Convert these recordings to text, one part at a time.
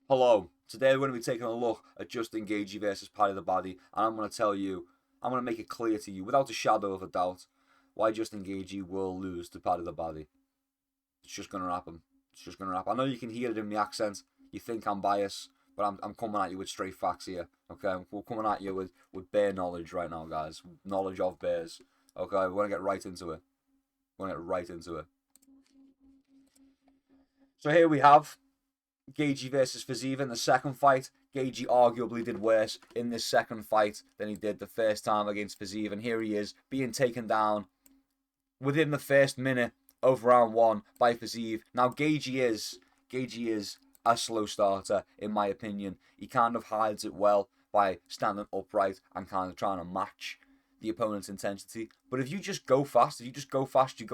Hello. Today we're going to be taking a look at Justin Gaethje versus Paddy the Baddy, and I'm going to tell you, I'm going to make it clear to you, without a shadow of a doubt, why Justin Gaethje will lose to Paddy the Baddy. It's just going to happen. It's just going to happen. I know you can hear it in my accent. You think I'm biased, but I'm coming at you with straight facts here. Okay, we're coming at you with bear knowledge right now, guys. Knowledge of bears. Okay, we're going to get right into it. We're going to get right into it. So here we have Gaethje versus Fiziev in the second fight. Gaethje arguably did worse in this second fight than he did the first time against Fiziev, and here he is being taken down within the first minute of round one by Fiziev. Now Gaethje is a slow starter in my opinion. He kind of hides it well by standing upright and kind of trying to match the opponent's intensity. But if you just go fast, you go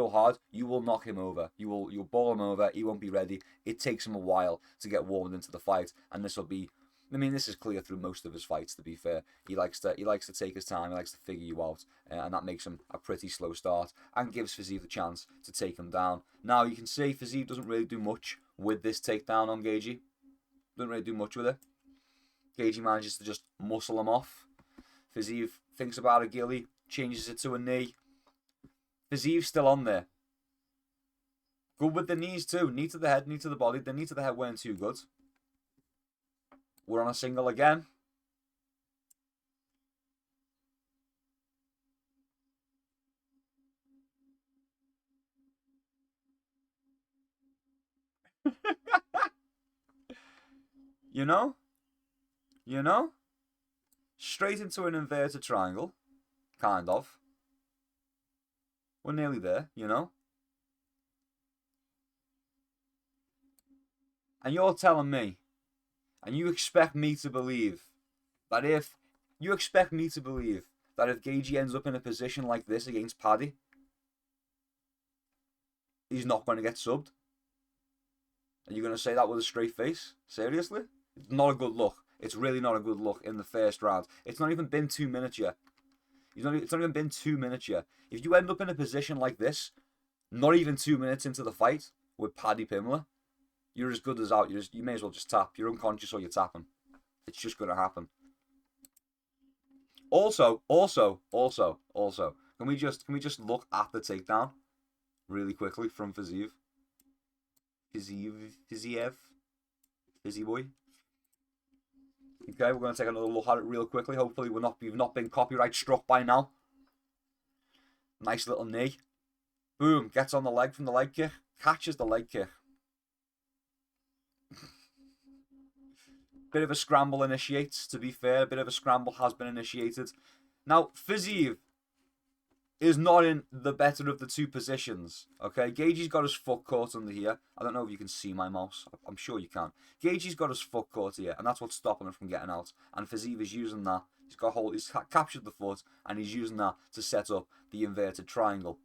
hard, you will knock him over. You'll ball him over. He won't be ready. It takes him a while to get warmed into the fight, and this will be. I mean, this is clear through most of his fights. To be fair, he likes to take his time. He likes to figure you out, and that makes him a pretty slow start and gives Fiziev the chance to take him down. Now you can see Fiziev doesn't really do much with this takedown on Gaethje. Doesn't really do much with it. Gaethje manages to just muscle him off. Fiziev thinks about a gilly, changes it to a knee. Fiziev's still on there. Good with the knees too. Knee to the head, knee to the body. The knee to the head weren't too good. We're on a single again. You know? Straight into an inverted triangle. Kind of. We're nearly there, And you're telling me, and you expect me to believe, that if Gaethje ends up in a position like this against Paddy, he's not going to get subbed? Are you going to say that with a straight face? Seriously? It's not a good look. It's really not a good look in the first round. It's not even been 2 minutes yet. It's not even been 2 minutes yet. If you end up in a position like this, not even 2 minutes into the fight with Paddy Pimblett, you're as good as out. You may as well just tap. You're unconscious or you're tapping. It's just going to happen. Also, can we just look at the takedown really quickly from Fiziev? Fizzy boy. Okay, we're going to take another look at it real quickly. Hopefully we've not been copyright struck by now. Nice little knee. Boom, gets on the leg from the leg kick. Catches the leg kick. Bit of a scramble initiates, to be fair. A bit of a scramble has been initiated. Now, Fiziev is not in the better of the two positions. Okay, Gaethje's got his foot caught under here. I don't know if you can see my mouse. I'm sure you can. Gaethje's got his foot caught here, and that's what's stopping him from getting out. And Fiziev is using that. He's captured the foot, and he's using that to set up the inverted triangle.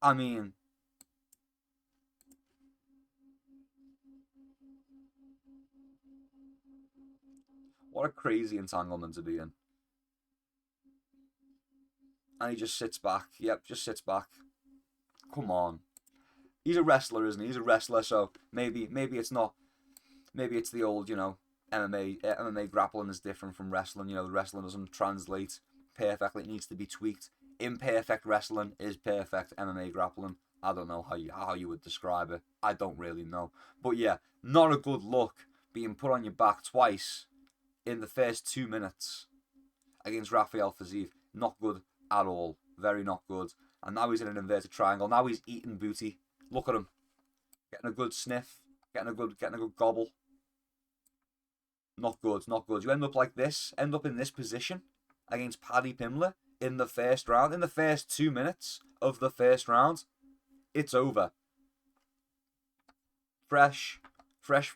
I mean, what a crazy entanglement to be in. And he just sits back. Yep, just sits back. Come on. He's a wrestler, isn't he? He's a wrestler, so maybe it's not. Maybe it's the old, MMA grappling is different from wrestling. The wrestling doesn't translate perfectly. It needs to be tweaked. Imperfect wrestling is perfect MMA grappling. I don't know how you would describe it. I don't really know. But yeah, not a good look being put on your back twice in the first 2 minutes against Rafael Fiziev. Not good at all. Very not good. And now he's in an inverted triangle. Now he's eating booty. Look at him. Getting a good sniff. Getting a good gobble. Not good. You end up like this. End up in this position against Paddy Pimblett in the first round. In the first 2 minutes of the first round. It's over. Fresh.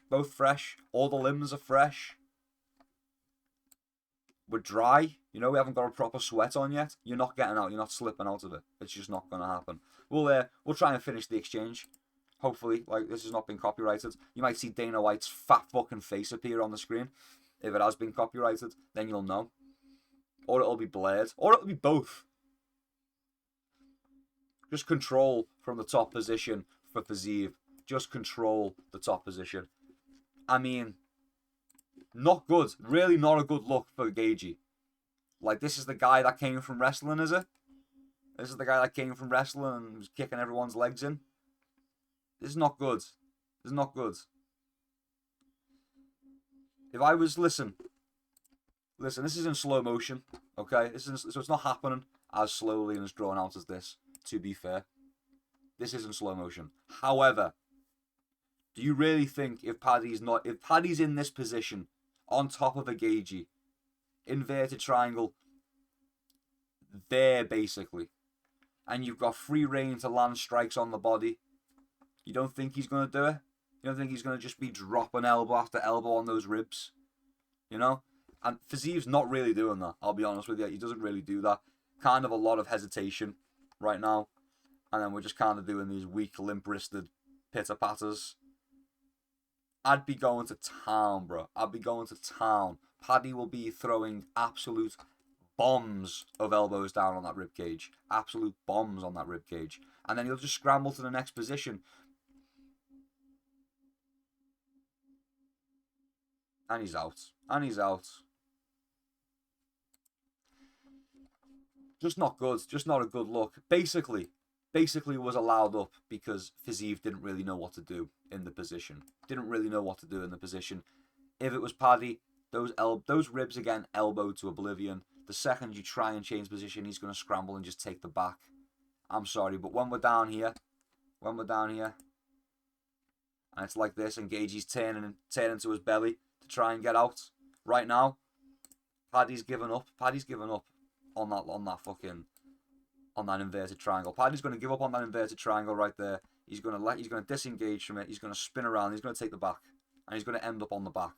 Both fresh. All the limbs are fresh. We're dry. We haven't got a proper sweat on yet. You're not getting out. You're not slipping out of it. It's just not going to happen. We'll try and finish the exchange. Hopefully, this has not been copyrighted. You might see Dana White's fat fucking face appear on the screen. If it has been copyrighted, then you'll know. Or it'll be blurred. Or it'll be both. Just control from the top position for Fiziev. just control the top position. I mean, not good. Really not a good look for Gaethje. Like, this is the guy that came from wrestling, is it? This is the guy that came from wrestling and was kicking everyone's legs in. This is not good. This is not good. If I was... Listen, this is in slow motion, okay? So it's not happening as slowly and as drawn out as this, to be fair. This is in slow motion. However, do you really think if Paddy's in this position, on top of a Gaethje, inverted triangle, there basically, and you've got free reign to land strikes on the body, you don't think he's going to do it? You don't think he's going to just be dropping elbow after elbow on those ribs? You know? And Fiziv's not really doing that, I'll be honest with you. He doesn't really do that. Kind of a lot of hesitation right now. And then we're just kind of doing these weak, limp-wristed pitter-patters. I'd be going to town, bro. I'd be going to town. Paddy will be throwing absolute bombs of elbows down on that ribcage. Absolute bombs on that ribcage. And then he'll just scramble to the next position. And he's out. And he's out. Just not good. Just not a good look. Basically was allowed up because Fiziv didn't really know what to do in the position. Didn't really know what to do in the position. If it was Paddy, those ribs again elbowed to oblivion. The second you try and change position, he's going to scramble and just take the back. I'm sorry, but when we're down here, and it's like this, and Gaethje's turning to his belly to try and get out. Right now, Paddy's given up. Paddy's given up on that inverted triangle. Paddy's going to give up on that inverted triangle right there. He's going to disengage from it. He's going to spin around. He's going to take the back, and he's going to end up on the back.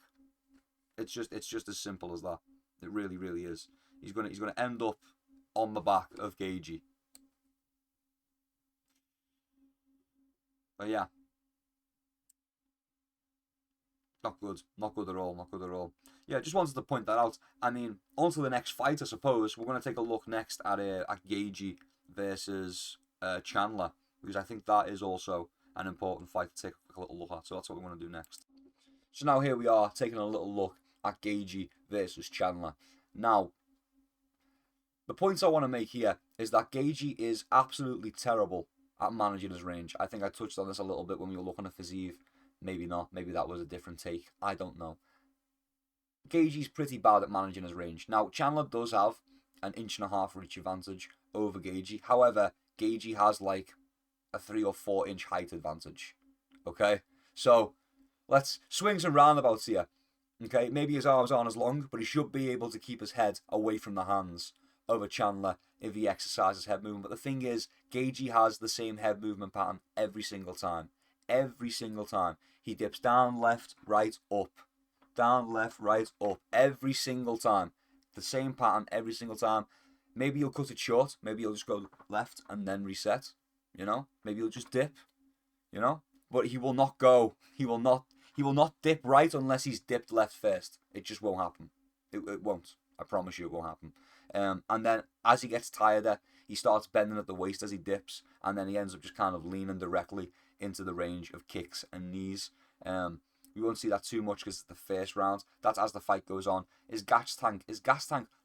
It's just as simple as that. It really, really is. He's going to end up on the back of Gaethje. But yeah, not good. Not good at all. Not good at all. Yeah, just wanted to point that out. I mean, on to the next fight, I suppose. We're going to take a look next at Gaethje versus Chandler, because I think that is also an important fight to take a little look at. So that's what we're going to do next. So now here we are, taking a little look at Gaethje versus Chandler. Now, the points I want to make here is that Gaethje is absolutely terrible at managing his range. I think I touched on this a little bit when we were looking at Fiziv. Maybe not. Maybe that was a different take. I don't know. Gaethje's pretty bad at managing his range. Now, Chandler does have an 1.5 inch reach advantage over Gaethje. However, Gaethje has like a 3 or 4 inch height advantage. Okay? So, let's swings and roundabouts here. Okay? Maybe his arms aren't as long, but he should be able to keep his head away from the hands over Chandler if he exercises head movement. But the thing is, Gaethje has the same head movement pattern every single time. Every single time. He dips down, left, right, up. Down, left, right, up. Every single time. The same pattern every single time. Maybe he'll cut it short. Maybe he'll just go left and then reset. You know? Maybe he'll just dip. You know? But he will not go. He will not dip right unless he's dipped left first. It just won't happen. It won't. I promise you it won't happen. And then as he gets tireder, he starts bending at the waist as he dips. And then he ends up just kind of leaning directly into the range of kicks and knees. We won't see that too much because it's the first round. That's as the fight goes on. Is gas tank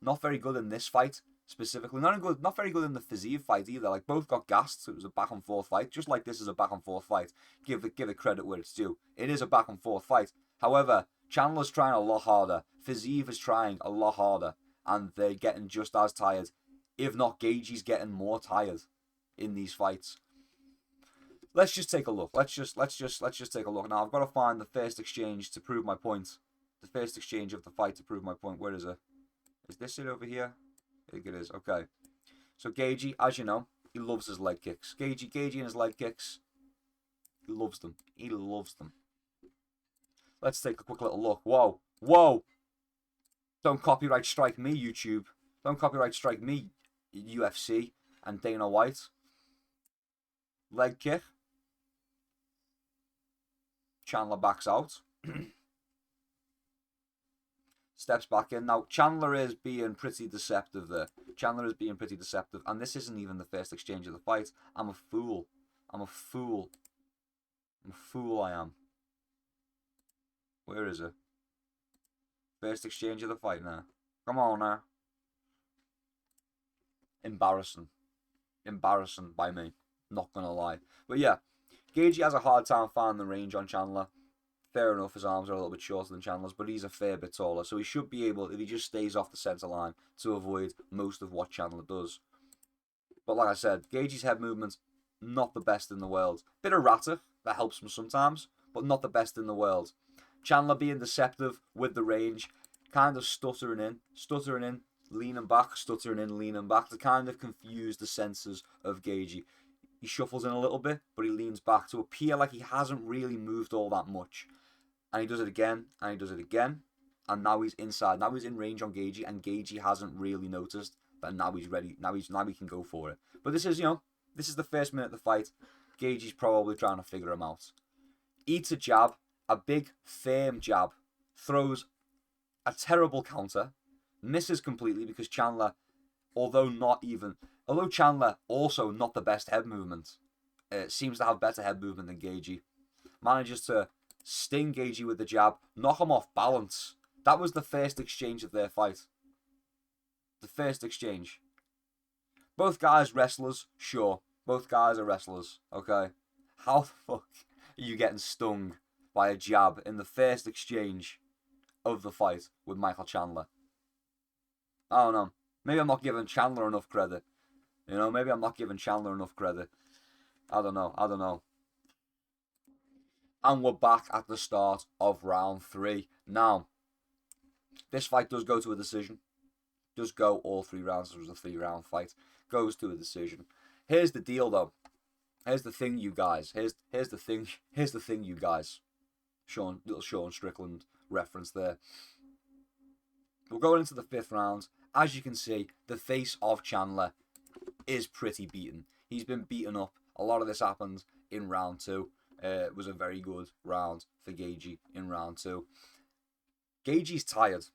not very good in this fight specifically? Not very good in the Fiziv fight either. Like, both got gassed, so it was a back and forth fight. Just like this is a back and forth fight. Give it credit where it's due. It is a back and forth fight. However, Chandler's trying a lot harder. Fiziv is trying a lot harder, and they're getting just as tired. If not, Gaethje's getting more tired in these fights. Let's just take a look. Let's just take a look. Now, I've got to find the first exchange to prove my point. The first exchange of the fight to prove my point. Where is it? Is this it over here? I think it is. Okay. So Gaethje, as you know, he loves his leg kicks. Gaethje and his leg kicks, he loves them. He loves them. Let's take a quick little look. Whoa. Whoa. Don't copyright strike me, YouTube. Don't copyright strike me, UFC and Dana White. Leg kick. Chandler backs out. Steps back in. Now, Chandler is being pretty deceptive there. Chandler is being pretty deceptive. And this isn't even the first exchange of the fight. I'm a fool. I'm a fool I'm a fool, I am. Where is it? First exchange of the fight now. Come on now. Embarrassing. Embarrassing by me. Not gonna lie. But yeah, Gaethje has a hard time finding the range on Chandler. Fair enough, his arms are a little bit shorter than Chandler's, but he's a fair bit taller, so he should be able, if he just stays off the centre line, to avoid most of what Chandler does. But like I said, Gaethje's head movement, not the best in the world. Bit erratic, that helps him sometimes, but not the best in the world. Chandler being deceptive with the range, kind of stuttering in, leaning back, stuttering in, leaning back, to kind of confuse the senses of Gaethje. He shuffles in a little bit, but he leans back to appear like he hasn't really moved all that much. And he does it again, and he does it again. And now he's inside. Now he's in range on Gaethje, and Gaethje hasn't really noticed that now he's ready. Now he can go for it. But this is, this is the first minute of the fight. Gaethje's probably trying to figure him out. Eats a jab, a big, firm jab. Throws a terrible counter. Misses completely because Chandler, although Chandler also not the best head movement, seems to have better head movement than Gaethje. Manages to sting Gaethje with the jab, knock him off balance. That was the first exchange of their fight. The first exchange. Both guys wrestlers, sure. Both guys are wrestlers, okay? How the fuck are you getting stung by a jab in the first exchange of the fight with Michael Chandler? I don't know. Maybe I'm not giving Chandler enough credit. Maybe I'm not giving Chandler enough credit. I don't know. And we're back at the start of round 3. Now, this fight does go to a decision. Does go all 3 rounds. It was a 3-round fight. Goes to a decision. Here's the deal, though. Here's the thing, you guys. Here's the thing, you guys. Little Sean Strickland reference there. We're going into the 5th round. As you can see, the face of Chandler is pretty beaten. He's been beaten up. A lot of this happened in round 2. It was a very good round for Gaethje in round 2. Gaethje's tired.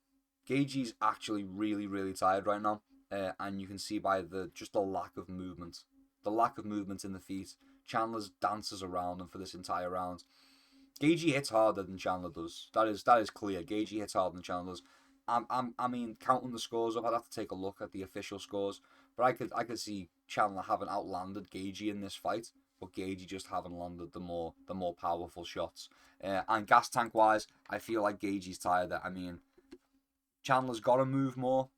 Gaethje's actually really, really tired right now. And you can see by the lack of movement. The lack of movement in the feet. Chandler's dances around him for this entire round. Gaethje hits harder than Chandler does. That is clear. Gaethje hits harder than Chandler does. I mean, counting the scores up, I'd have to take a look at the official scores. But I could see Chandler having outlanded Gaethje in this fight. But Gaethje just haven't landed the more powerful shots. And gas tank wise, I feel like Gaethje's tired. I mean, Chandler's got to move more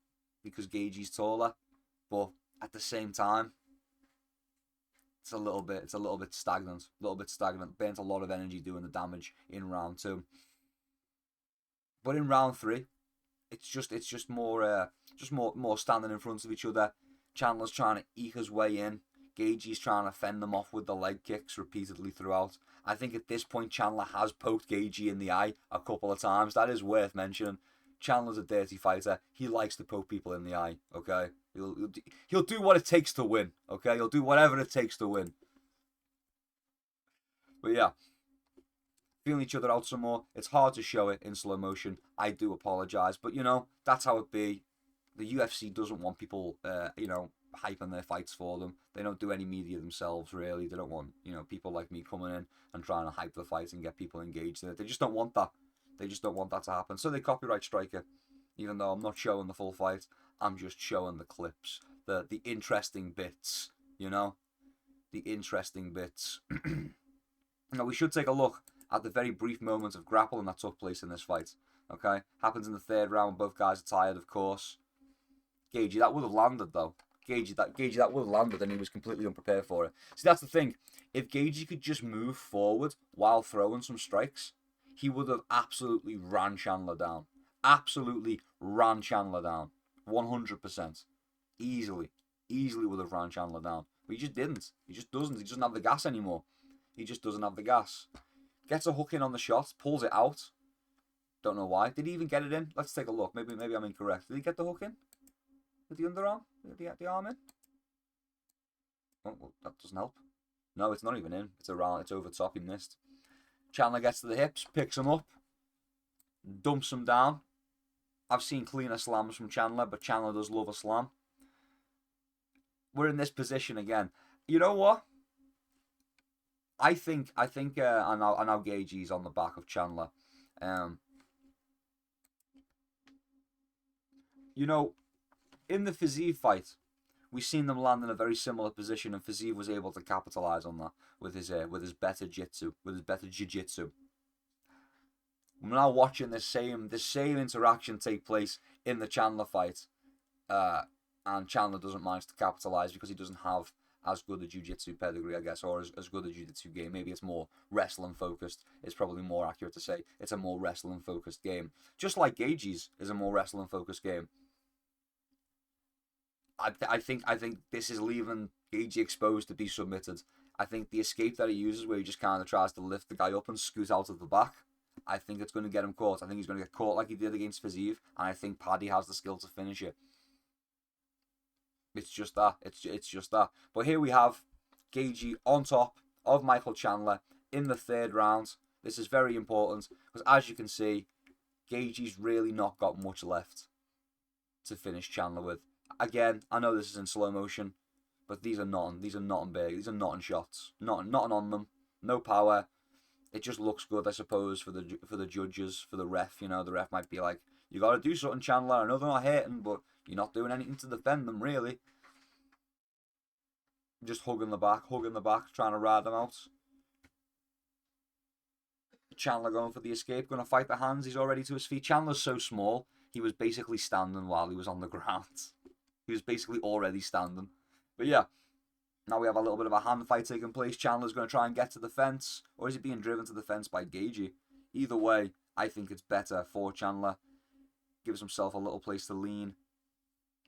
because Gaethje's taller, but at the same time, it's a little bit stagnant. Burnt a lot of energy doing the damage in round 2. But in round 3, it's just more standing in front of each other. Chandler's trying to eke his way in. Gaethje's trying to fend them off with the leg kicks repeatedly throughout. I think at this point Chandler has poked Gaethje in the eye a couple of times. That is worth mentioning. Chandler's a dirty fighter. He likes to poke people in the eye, okay? He'll do what it takes to win, okay? He'll do whatever it takes to win. But yeah, feeling each other out some more. It's hard to show it in slow motion. I do apologise, but that's how it be. The UFC doesn't want people, hyping their fights for them. They don't do any media themselves, really. They don't want, people like me coming in and trying to hype the fight and get people engaged in it. They just don't want that. They just don't want that to happen. So they copyright strike it. Even though I'm not showing the full fight, I'm just showing the clips, the interesting bits, the interesting bits. Now we should take a look at the very brief moment of grappling that took place in this fight. Okay, happens in the 3rd round. Both guys are tired, of course. Gaethje, that would have landed though. Gaethje, that would have landed, and he was completely unprepared for it. See, that's the thing. If Gaethje could just move forward while throwing some strikes, he would have absolutely ran Chandler down. Absolutely ran Chandler down. 100%. Easily would have ran Chandler down. But he just didn't. He just doesn't. He doesn't have the gas anymore. He just doesn't have the gas. Gets a hook in on the shot, pulls it out. Don't know why. Did he even get it in? Let's take a look. Maybe I'm incorrect. Did he get the hook in? With the underarm? The arm in? Oh, well, that doesn't help. No, it's not even in. It's over top. He missed. Chandler gets to the hips, picks him up, dumps him down. I've seen cleaner slams from Chandler, but Chandler does love a slam. We're in this position again. You know what? I think I know Gaethje's on the back of Chandler. You know, in the Fiziev fight, we've seen them land in a very similar position, and Fiziev was able to capitalize on that with his better jiu-jitsu. I'm now watching this same interaction take place in the Chandler fight, and Chandler doesn't manage to capitalize because he doesn't have as good a jiu-jitsu pedigree, I guess, or as good a jiu-jitsu game. Maybe it's more wrestling focused. It's probably more accurate to say it's a more wrestling focused game. Just like Gaethje's is a more wrestling focused game. I think this is leaving Gaethje exposed to be submitted. I think the escape that he uses, where he just kind of tries to lift the guy up and scoot out of the back, I think it's going to get him caught. I think he's going to get caught like he did against Fiziev, and I think Paddy has the skill to finish it. It's just that. It's just that. But here we have Gaethje on top of Michael Chandler in the third round. This is very important because, as you can see, Gaethje's really not got much left to finish Chandler with. Again, I know this is in slow motion, but these are not big. These are not shots. Nothing on them. No power. It just looks good, I suppose, for the judges, for the ref. You know, the ref might be like, "You got to do something, Chandler. I know they're not hitting, but you're not doing anything to defend them, really." Just hugging the back, trying to ride them out. Chandler going for the escape, going to fight the hands. He's already to his feet. Chandler's so small, he was basically standing while he was on the ground. He was basically already standing. But yeah, now we have a little bit of a hand fight taking place. Chandler's going to try and get to the fence, or is he being driven to the fence by Gaethje? Either way, I think it's better for Chandler. Gives himself a little place to lean,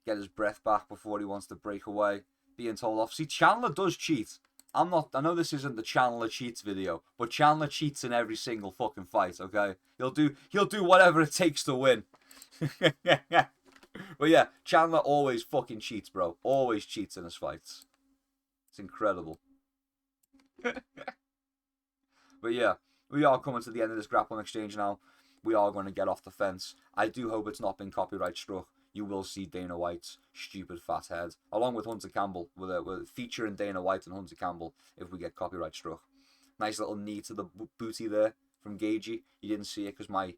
get his breath back before he wants to break away. Being told off. See, Chandler does cheat. I know this isn't the Chandler cheats video, but Chandler cheats in every single fucking fight, okay? He'll do whatever it takes to win. But yeah, Chandler always fucking cheats, bro. Always cheats in his fights. It's incredible. But yeah, we are coming to the end of this grappling exchange now. We are going to get off the fence. I do hope it's not been copyright struck. You will see Dana White's stupid fat head, along with Hunter Campbell, with a featuring Dana White and Hunter Campbell if we get copyright struck. Nice little knee to the booty there from Gaethje. You didn't see it because my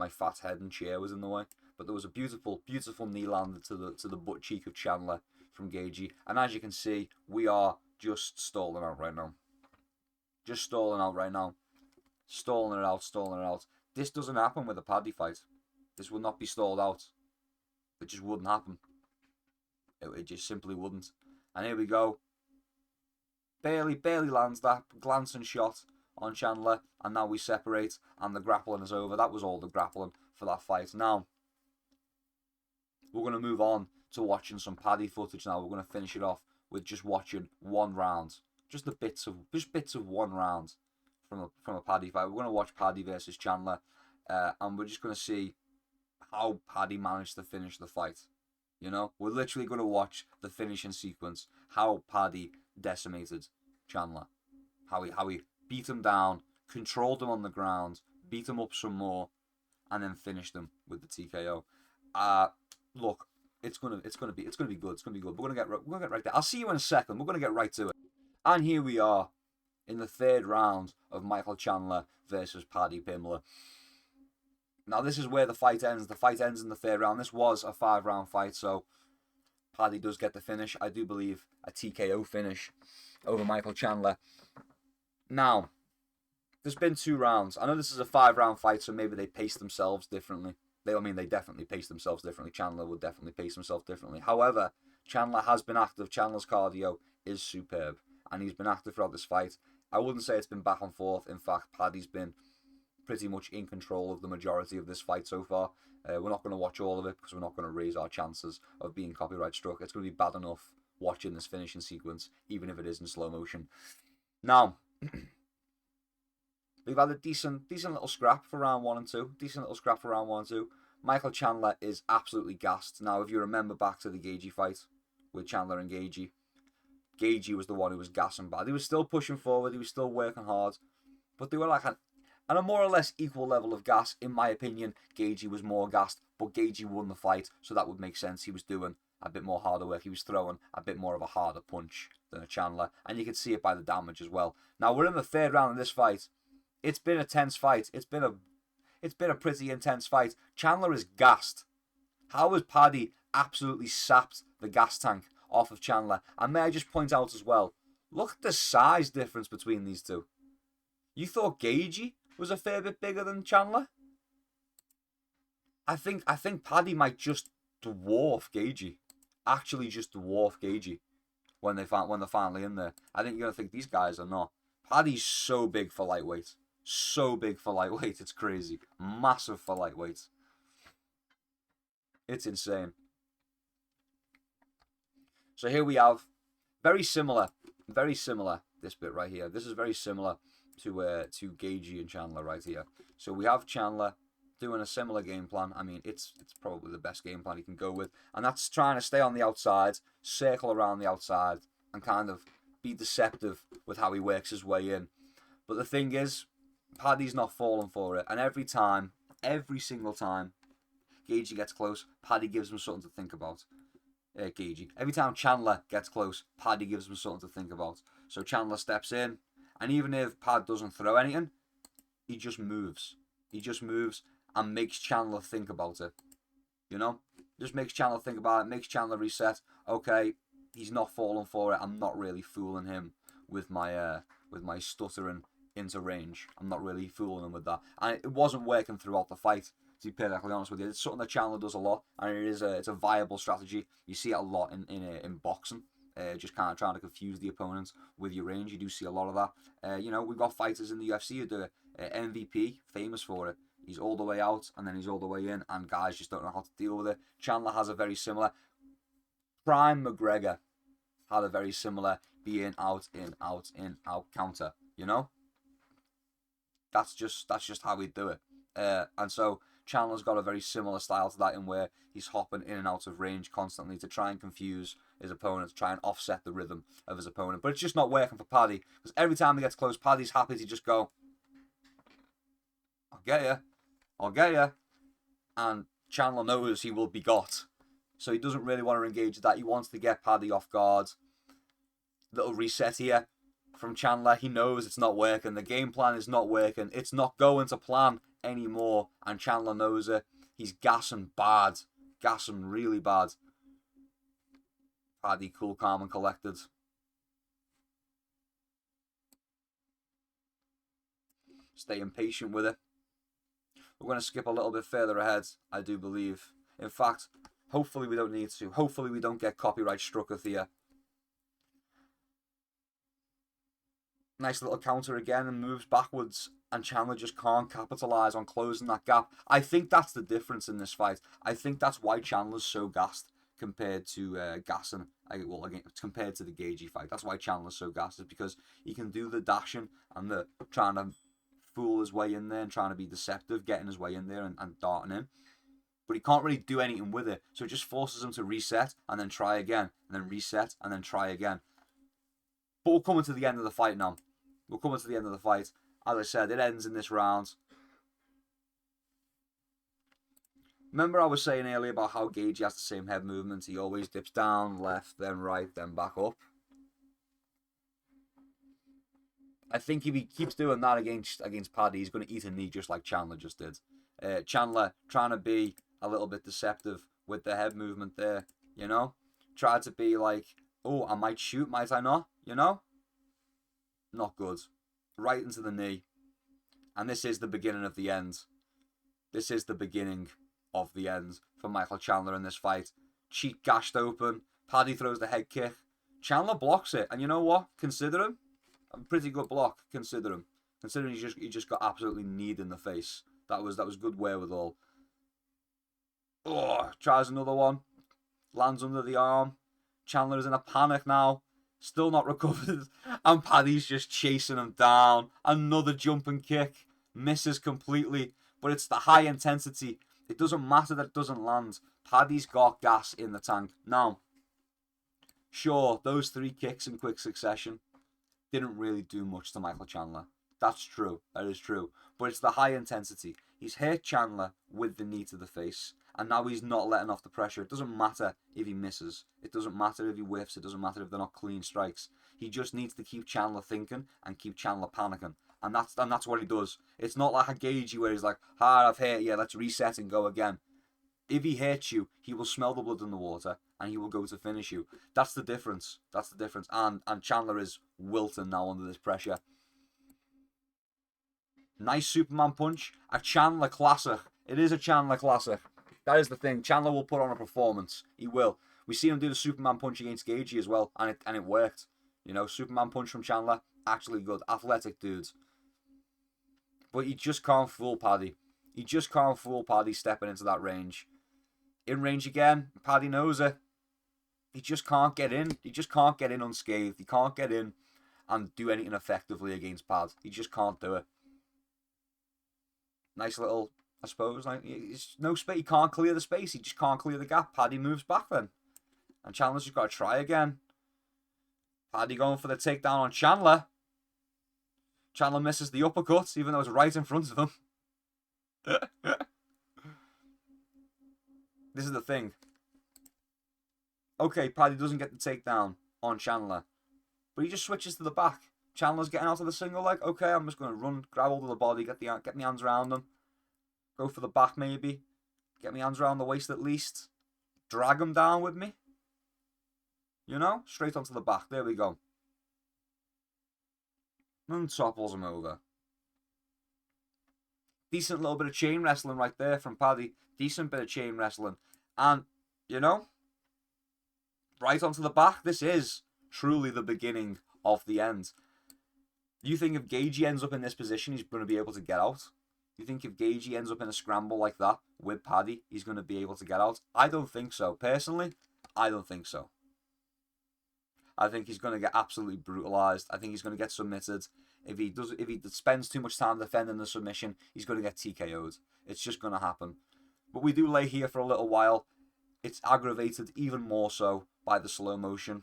fat head and chair was in the way. But there was a beautiful knee landed to the butt cheek of Chandler from Gaethje. And as you can see, we are just stalling out right now. Just stalling out right now. Stalling it out. This doesn't happen with a Paddy fight. This will not be stalled out. It just wouldn't happen. It just simply wouldn't. And here we go. Barely lands that glancing shot on Chandler. And now we separate. And the grappling is over. That was all the grappling for that fight. Now, we're going to move on to watching some Paddy footage now. We're going to finish it off with just watching one round. Just bits of one round from a Paddy fight. We're going to watch Paddy versus Chandler. And we're just going to see how Paddy managed to finish the fight. You know, we're literally going to watch the finishing sequence. How Paddy decimated Chandler. How he beat him down, controlled him on the ground, beat him up some more, and then finished him with the TKO. Look, it's gonna be good. It's gonna be good. We're gonna get right there. I'll see you in a second. We're gonna get right to it. And here we are in the third round of Michael Chandler versus Paddy Pimblett. Now, this is where the fight ends. The fight ends in the third round. This was a 5-round fight, so Paddy does get the finish. I do believe a TKO finish over Michael Chandler. Now, there's been 2 rounds. I know this is a 5-round fight, so maybe they paced themselves differently. They definitely paced themselves differently. Chandler would definitely pace himself differently. However, Chandler has been active. Chandler's cardio is superb, and he's been active throughout this fight. I wouldn't say it's been back and forth. In fact, Paddy's been pretty much in control of the majority of this fight so far. We're not going to watch all of it because we're not going to raise our chances of being copyright struck. It's going to be bad enough watching this finishing sequence, even if it is in slow motion. Now, we've had a decent little scrap for round 1 and 2. Michael Chandler is absolutely gassed. Now, if you remember back to the Gaethje fight with Chandler and Gaethje, Gaethje was the one who was gassing bad. He was still pushing forward. He was still working hard. But they were like on a more or less equal level of gas. In my opinion, Gaethje was more gassed, but Gaethje won the fight, so that would make sense. He was doing a bit more harder work. He was throwing a bit more of a harder punch than a Chandler, and you can see it by the damage as well. Now we're in the third round of this fight. It's been a tense fight. It's been a pretty intense fight. Chandler is gassed. How has Paddy absolutely sapped the gas tank off of Chandler? And may I just point out as well, look at the size difference between these two. You thought Gaethje was a fair bit bigger than Chandler? I think Paddy might just dwarf Gaethje. Actually just dwarf Gaethje when they're finally in there. I think you're going to think these guys are not. Paddy's so big for lightweight. So big for lightweight. It's crazy. Massive for lightweight. It's insane. So here we have very similar, this bit right here. This is very similar to Gaethje and Chandler right here. So we have Chandler doing a similar game plan. I mean, it's probably the best game plan he can go with, and that's trying to stay on the outside, circle around the outside, and kind of be deceptive with how he works his way in. But the thing is, Paddy's not falling for it, and every single time Gaethje gets close, Paddy gives him something to think about. Gaethje. Every time Chandler gets close, Paddy gives him something to think about. So Chandler steps in, and even if Pad doesn't throw anything, he just moves. He just moves and makes Chandler think about it. You know? Just makes Chandler think about it, makes Chandler reset. Okay, he's not falling for it. I'm not really fooling him with my stuttering into range. I'm not really fooling him with that. And it wasn't working throughout the fight, to be perfectly honest with you. It's something that Chandler does a lot, and it's a viable strategy. You see it a lot in boxing. Just kind of trying to confuse the opponent with your range. You do see a lot of that. We've got fighters in the UFC who do it. MVP, famous for it. He's all the way out, and then he's all the way in, and guys just don't know how to deal with it. Chandler has a very similar. Prime McGregor had a very similar be in, out, in, out, in, out counter. You know? That's just how we do it. And so Chandler's got a very similar style to that, in where he's hopping in and out of range constantly to try and confuse his opponent, to try and offset the rhythm of his opponent. But it's just not working for Paddy, because every time he gets close, Paddy's happy to just go, I'll get you. And Chandler knows he will be got. So he doesn't really want to engage with that. He wants to get Paddy off guard. Little reset here from Chandler. He knows it's not working. The game plan is not working. It's not going to plan anymore, and Chandler knows it. He's gassing bad. Gassing really bad. Paddy cool, calm and collected. Staying patient with it. We're going to skip a little bit further ahead, I do believe. In fact, hopefully we don't need to. Hopefully we don't get copyright struck with here. Nice little counter again, and moves backwards, and Chandler just can't capitalize on closing that gap. I think that's the difference in this fight. I think that's why Chandler's so gassed compared to compared to the Gaethje fight. That's why Chandler's so gassed, is because he can do the dashing and the trying to fool his way in there and trying to be deceptive, getting his way in there and darting in. But he can't really do anything with it, so it just forces him to reset and then try again, and then reset and then try again. But we're coming to the end of the fight now. We're coming to the end of the fight. As I said, it ends in this round. Remember I was saying earlier about how Gaethje has the same head movement. He always dips down, left, then right, then back up. I think if he keeps doing that against Paddy, he's going to eat a knee just like Chandler just did. Chandler trying to be a little bit deceptive with the head movement there, you know? Try to be like, oh, I might shoot, might I not? You know? Not good. Right into the knee. And this is the beginning of the end. This is the beginning of the end for Michael Chandler in this fight. Cheek gashed open. Paddy throws the head kick. Chandler blocks it. And you know what? Consider him. A pretty good block. Consider him. Considering he just got absolutely kneed in the face. That was good wherewithal. Oh, tries another one. Lands under the arm. Chandler is in a panic now. Still not recovered. And Paddy's just chasing him down. Another jumping kick. Misses completely. But it's the high intensity. It doesn't matter that it doesn't land. Paddy's got gas in the tank. Now, sure, those 3 kicks in quick succession didn't really do much to Michael Chandler. That's true. That is true. But it's the high intensity. He's hit Chandler with the knee to the face. And now he's not letting off the pressure. It doesn't matter if he misses. It doesn't matter if he whiffs. It doesn't matter if they're not clean strikes. He just needs to keep Chandler thinking and keep Chandler panicking. And that's what he does. It's not like a Gaethje where he's like, I've hit you, let's reset and go again. If he hits you, he will smell the blood in the water and he will go to finish you. That's the difference. That's the difference. And Chandler is wilting now under this pressure. Nice Superman punch. A Chandler classic. It is a Chandler classic. That is the thing. Chandler will put on a performance. He will. We see him do the Superman punch against Gaethje as well, and it worked. You know, Superman punch from Chandler, actually good. Athletic dudes. But he just can't fool Paddy. He just can't fool Paddy stepping into that range. In range again, Paddy knows it. He just can't get in. He just can't get in unscathed. He can't get in and do anything effectively against Pad. He just can't do it. Nice little, I suppose, like, it's no space. He can't clear the space. He just can't clear the gap. Paddy moves back then. And Chandler's just got to try again. Paddy going for the takedown on Chandler. Chandler misses the uppercut, even though it's right in front of him. This is the thing. Okay, Paddy doesn't get the takedown on Chandler. But he just switches to the back. Chandler's getting out of the single leg. Okay, I'm just going to run, grab hold of the body, get my hands around him. Go for the back maybe. Get my hands around the waist at least. Drag him down with me. You know? Straight onto the back. There we go. And topples him over. Decent little bit of chain wrestling right there from Paddy. Decent bit of chain wrestling. And, you know, right onto the back. This is truly the beginning of the end. You think if Gaethje ends up in this position, he's going to be able to get out? You think if Gaethje ends up in a scramble like that with Paddy, he's going to be able to get out? I don't think so. Personally, I don't think so. I think he's going to get absolutely brutalized. I think he's going to get submitted. If he spends too much time defending the submission, he's going to get TKO'd. It's just going to happen. But we do lay here for a little while. It's aggravated even more so by the slow motion.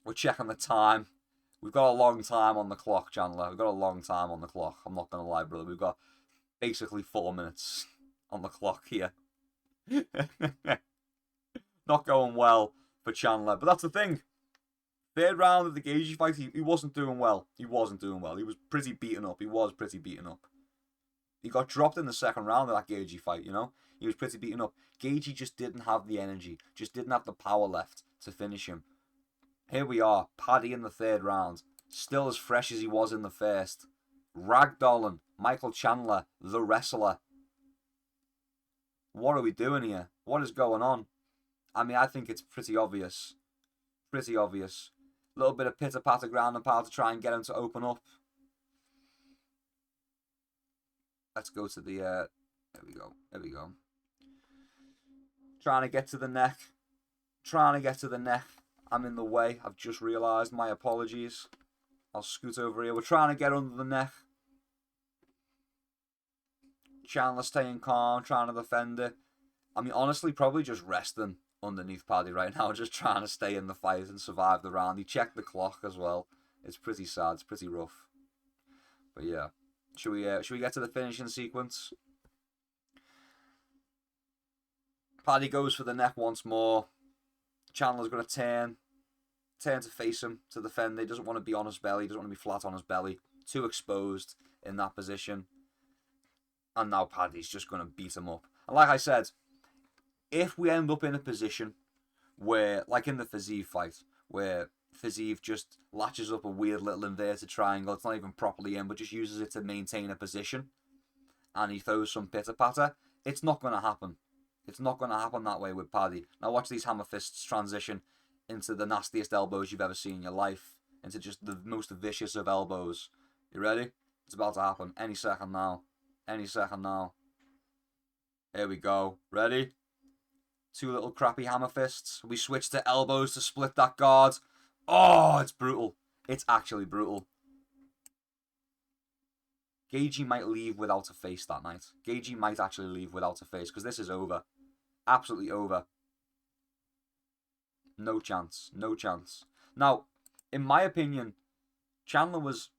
We're checking the time. We've got a long time on the clock, Chandler. We've got a long time on the clock. I'm not going to lie, brother. We've got basically 4 minutes on the clock here. Not going well for Chandler. But that's the thing. Third round of the Gaethje fight, he wasn't doing well. He wasn't doing well. He was pretty beaten up. He was pretty beaten up. He got dropped in the second round of that Gaethje fight, you know? He was pretty beaten up. Gaethje just didn't have the energy. Just didn't have the power left to finish him. Here we are, Paddy in the third round. Still as fresh as he was in the first. Ragdolling Michael Chandler, the wrestler. What are we doing here? What is going on? I mean, I think it's pretty obvious. Pretty obvious. A little bit of pitter-patter ground and pound to try and get him to open up. Let's go to the... there we go. There we go. Trying to get to the neck. Trying to get to the neck. I'm in the way. I've just realised. My apologies. I'll scoot over here. We're trying to get under the neck. Chandler staying calm, trying to defend it. I mean, honestly, probably just resting underneath Paddy right now. Just trying to stay in the fight and survive the round. He checked the clock as well. It's pretty sad. It's pretty rough. But yeah. Should we get to the finishing sequence? Paddy goes for the neck once more. Chandler's going to turn to face him to defend. He doesn't want to be on his belly. He doesn't want to be flat on his belly. Too exposed in that position. And now Paddy's just going to beat him up. And like I said, if we end up in a position where, like in the Fiziev fight, where Fiziev just latches up a weird little inverted triangle, it's not even properly in, but just uses it to maintain a position, and he throws some pitter-patter, it's not going to happen. It's not going to happen that way with Paddy. Now watch these hammer fists transition into the nastiest elbows you've ever seen in your life. Into just the most vicious of elbows. You ready? It's about to happen. Any second now. Any second now. Here we go. Ready? Two little crappy hammer fists. We switch to elbows to split that guard. Oh, it's brutal. It's actually brutal. Gaethje might leave without a face that night. Gaethje might actually leave without a face because this is over. Absolutely over. No chance. No chance. Now, in my opinion, Chandler was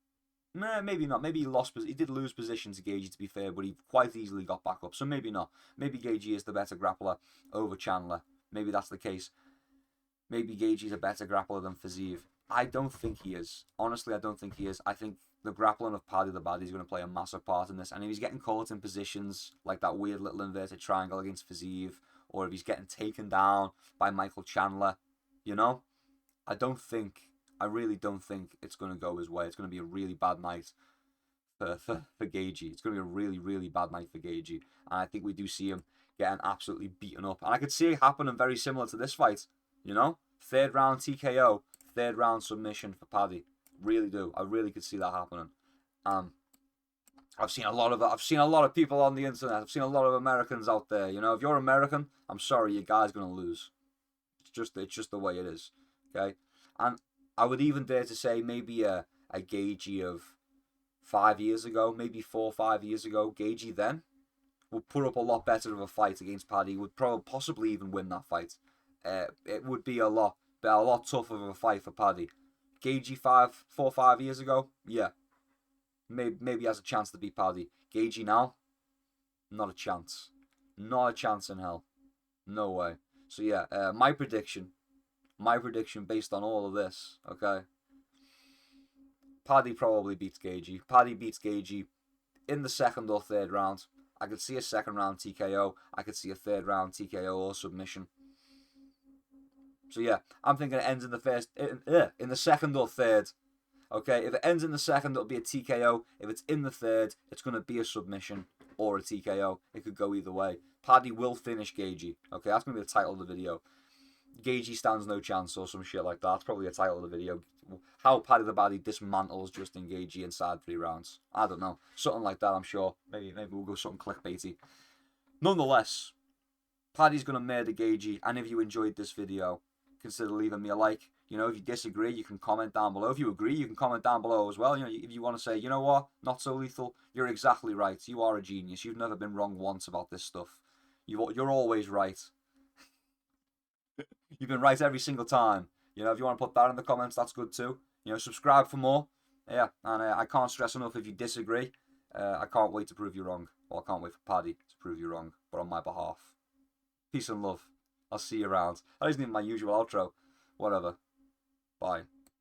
Maybe not. Maybe he lost. He did lose position to Gaethje, to be fair, but he quite easily got back up. So maybe not. Maybe Gaethje is the better grappler over Chandler. Maybe that's the case. Maybe Gaethje's a better grappler than Fiziev. I don't think he is. Honestly, I don't think he is. I think the grappling of Paddy the Baddy is going to play a massive part in this. And if he's getting caught in positions like that weird little inverted triangle against Fiziev, or if he's getting taken down by Michael Chandler, you know, I really don't think it's going to go his way. It's going to be a really bad night for Gaethje. It's going to be a really, really bad night for Gaethje. And I think we do see him getting absolutely beaten up. And I could see it happening very similar to this fight, you know? 3rd round TKO, 3rd round submission for Paddy. Really do. I really could see that happening. I've seen a lot of people on the internet. I've seen a lot of Americans out there. You know, if you're American, I'm sorry, your guy's gonna lose. It's just the way it is. Okay, and I would even dare to say maybe a Gaethje of 5 years ago, maybe 4 or 5 years ago, Gaethje then would put up a lot better of a fight against Paddy. Would probably possibly even win that fight. It would be a lot tougher of a fight for Paddy. Gaethje 4 or 5 years ago, yeah. Maybe has a chance to beat Paddy. Gaethje now, not a chance. Not a chance in hell. No way. So yeah, my prediction based on all of this, okay? Paddy probably beats Gaethje. Paddy beats Gaethje in the 2nd or 3rd round. I could see a 2nd round TKO. I could see a 3rd round TKO or submission. So yeah, I'm thinking it ends in the 2nd or 3rd. Okay, if it ends in the 2nd, it'll be a TKO. If it's in the 3rd, it's going to be a submission or a TKO. It could go either way. Paddy will finish Gaethje. Okay, that's going to be the title of the video. Gaethje stands no chance or some shit like that. That's probably the title of the video. How Paddy the Baddy dismantles Justin Gaethje inside 3 rounds. I don't know. Something like that, I'm sure. Maybe we'll go something clickbaity. Nonetheless, Paddy's going to murder Gaethje. And if you enjoyed this video, consider leaving me a like. You know, if you disagree, you can comment down below. If you agree, you can comment down below as well. You know, if you want to say, you know what, not so lethal, you're exactly right. You are a genius. You've never been wrong once about this stuff. You're always right. You've been right every single time. You know, if you want to put that in the comments, that's good too. You know, subscribe for more. Yeah, and I can't stress enough, if you disagree, I can't wait to prove you wrong. Well, I can't wait for Paddy to prove you wrong, but on my behalf. Peace and love. I'll see you around. That isn't even my usual outro. Whatever. Bye.